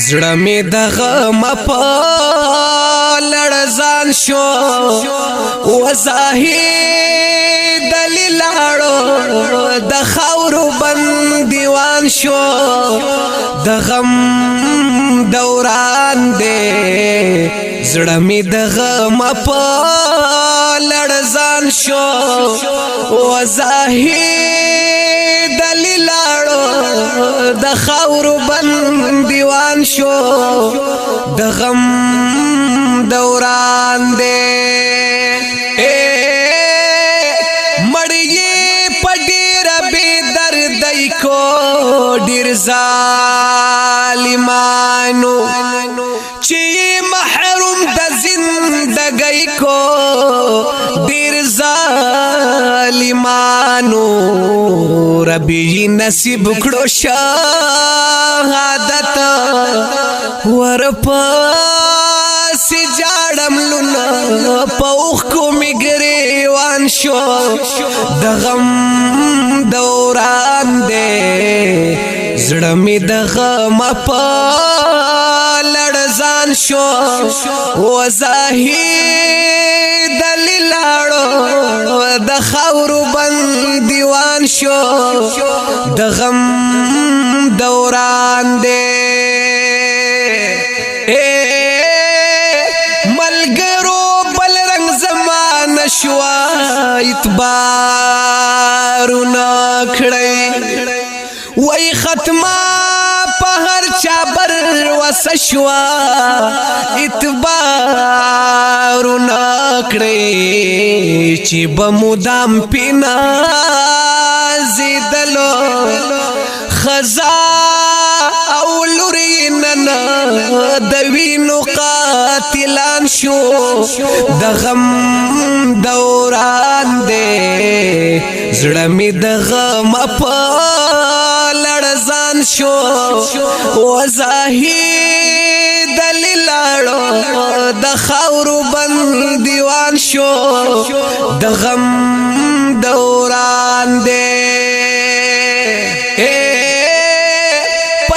زړه می د غم په لړزان شو وزاهي دلیلاړو د خاورو بندیوان شو د غم دوران دے زړه می د غم په لړزان شو وزاهي دلیلاړو د خاورو بندیوان شو د غم دوران دے مړی پډیر به دردای کو ډیر ظالمانو چې محروم د زندګۍ کو ډیر ظالمانو ربي نصیب کړو شهادت ورپس جاړم لونه پوخ کو میګریوان شو د غم دوران دے زړه می د غم په لړزان شو وزاهي دلیلاړو د خاورو بندیوان شو د غم دوران دے ملګرو بل رنگ زمان شوا اعتبارو نکړی وای ختمه په هر چا بر وس شوا اعتبارو نکړی چې بمودام پینا زیدلو خزا او لورینن د وینو قاتلان شو د غم دوران دے زړه می د غم په لړزان شو وزاهي دلیلاړو د خاورو بندیوان شو د غم دوران دے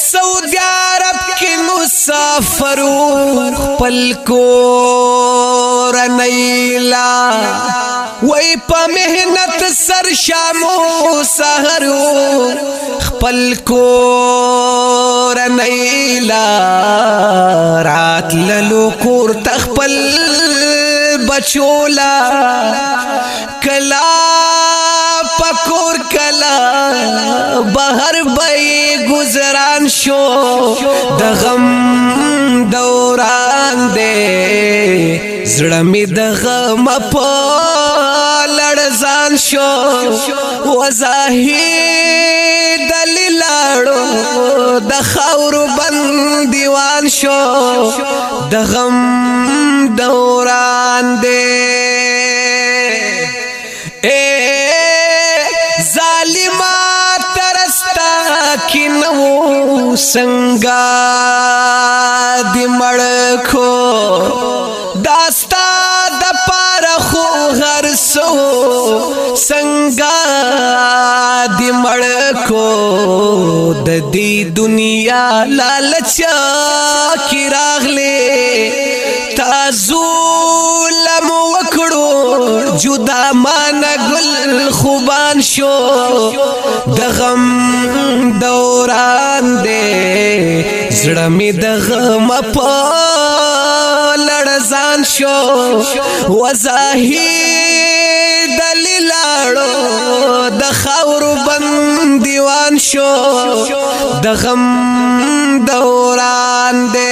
سعودی عرب کی مسافرو خپل کور نیلا وای په مهنت سر شامو سحرو خپل کور نیلا رات للو کور تخپل بچولا کلا پکور کلا بهر بای گزران شو د غم دوران دے زړه می د غم په لړزان شو وزاهي دلیلاړو د خاورو بندیوان شو د غم دوران دے ظالمات ترستا کی نو سنگا دی مړکو داستا د پاره خو هر سو سنگا دی مړکو د دې دنیا لالچ کی راغله تاسو لم وکړو جدا مان گل خوبان شو د غم دوران دے زړه می د غم په لړزان شو وزاهي دلیلاړو د خاورو بندیوان شو د غم دوران دے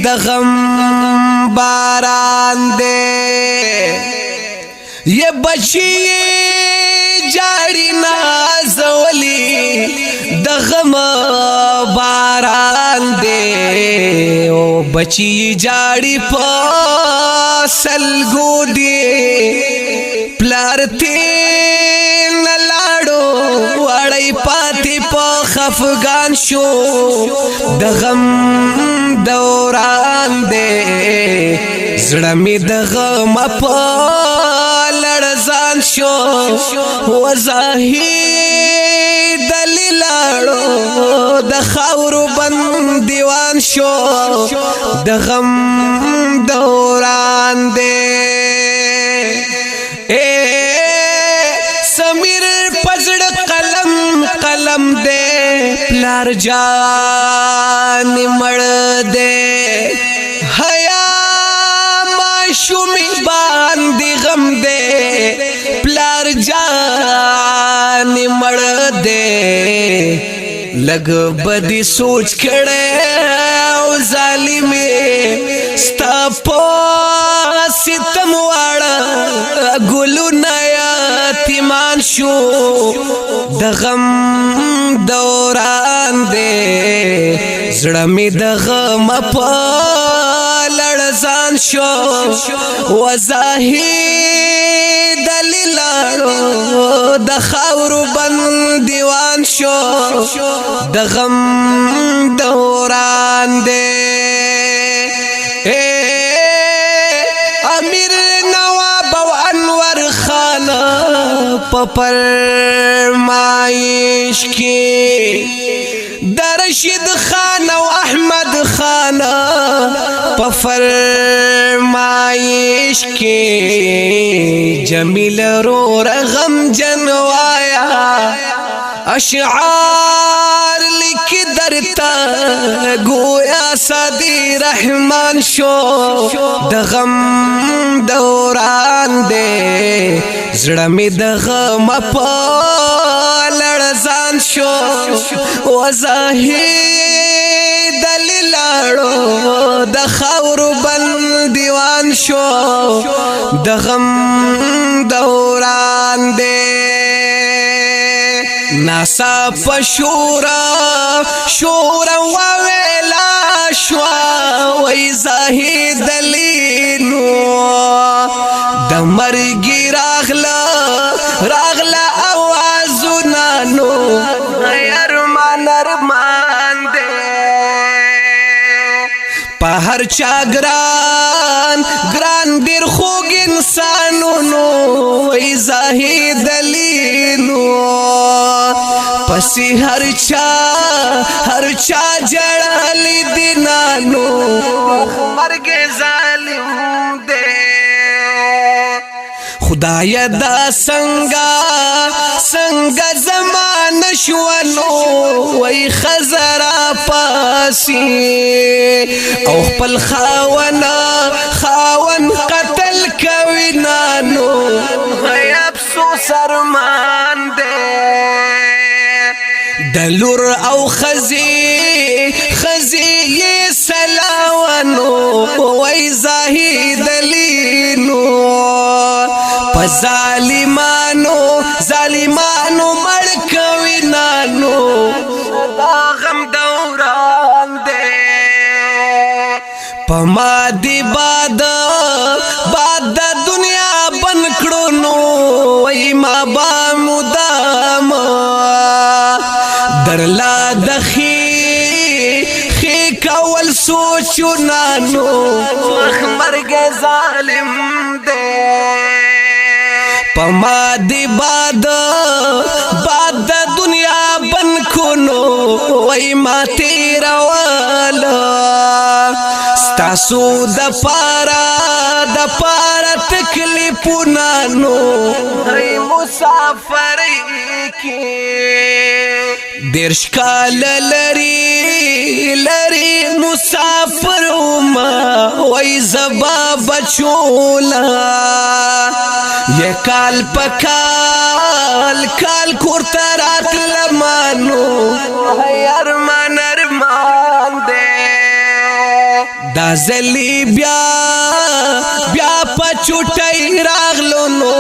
د غم باران دے یہ بچی جاڑی نازولی د غم باران دے او بچی جاڑی پا سلگو دے پلارتی نلاڑو وڑی پاتی پا خفگان شو د غم دوران دے زړه می د غم په لړزان شو وزاهي دلیلاړو د خاورو بند دیوان شو د غم دوران دے سمیر پزړ قلم قلم دے پلار جان مړ دے حیا معشومی باندې غم دے پلار جان مړ دے لګ بدی سوچ کړه او ظالمه ستا په ستم واړه ګلو یتیمان شو د غم دوران دے زړه می د غم په لړزان شو وزاهي دلیلاړو د خاورو بند دیوان شو د غم دوران دے امیر نواب او انور خان په فرمایش کې درشید خان او احمد خان په فرمایش کې جمیل رو رغم جنوایا اشعار لک درتا گویا سادی رحمان شو د غم دوران دے زړه می د غم په لړزان شو وزاهي دلیلاړو د خاورو بند دیوان شو د غم دوران دے ناسا پشورا شورا وویلا شوا وی زاهی دلینو د مرګی راغلا آوازو نانو ارمان ارمان دے په هر چا ګران ډیر خوږ انسانو نو وی زاهی دلینو پسی هر چا جړالی دینانو مرګ ظالم دے خدای دا څنګه زمان شونو وای خزرا پاسی او خپل خاون قتل کوي نانو هي افسوس ارمان دے دلور او خزی سلاوانو وای زاهی دلینو په ظالمانو مړ کوي نانو دا غم دوران دے په ما دی باد دنیا بن کړو نو وای ما با مدام درلا دخی کول سوچو نانو مرګ ظالم دے پما دی باد دنیا بن کونو وای ما تیرا والا ستاسو د پارا تکلیفو نانو ای مسافر کی دیرش کال لری مسافر ما وای زبا بچولا یہ کال پکال کورترات لمانو ارمان دے دا زلی بیا پچوٹای راغلو نو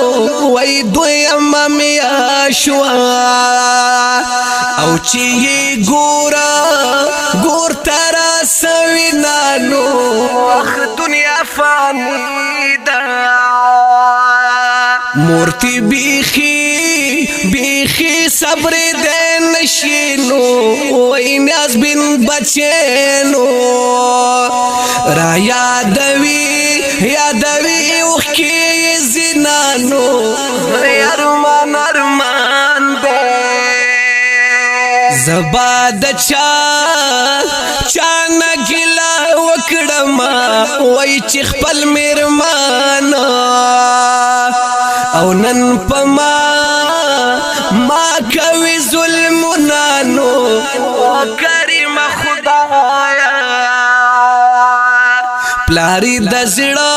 وای دویم میا شوا او چی گور ترا سوی نانو دنیا فانی دا مورتی بیخی صبر دین نشینو وای نیاز بن بچینو را یادوی اوخی زنانو زبا د چا نه ګیله وکړمه وای چې خپل میرمان او نن په ما کوي ظلمونه نو کریم خدایا پلاری د زړه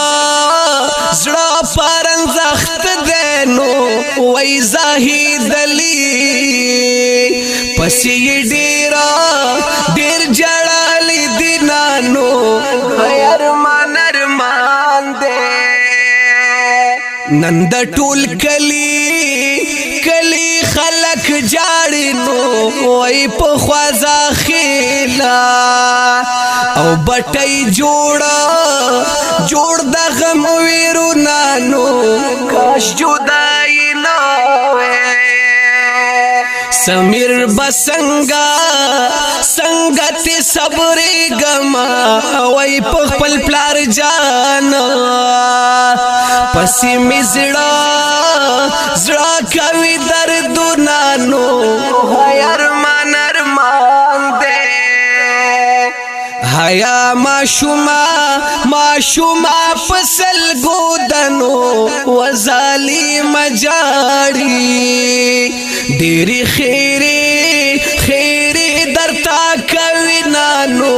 پرنځخت دی نو وای زاهد علی پسې ډیر جړالی دی نانو ارمان دی نن د ټول کلی خلق جاړي نو وای په خوازا خیلا او بټي جوړ د غم ویرو نانو کاش جدای نه سمیر بسنگا سنگت صبر گما وای په خپل پلار جان پسې می زړه کوي دردونه نو ارمان دې حیا ماشوما فصل ګودنو وظالم جاړي ډېری خیری درتا کوي نانو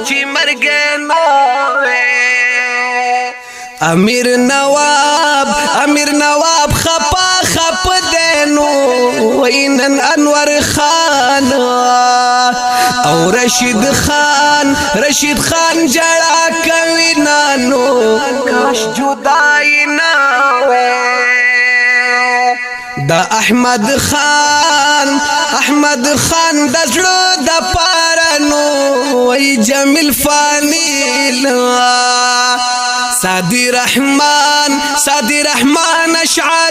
چې مرګ نه امیر نواب خپ دینو وینن انور خان او رشید خان جڑا کوي نانو کاش جدای نه دا احمد خان د زړه د پارانو وای جمیل فانیل سادی رحمان اشعار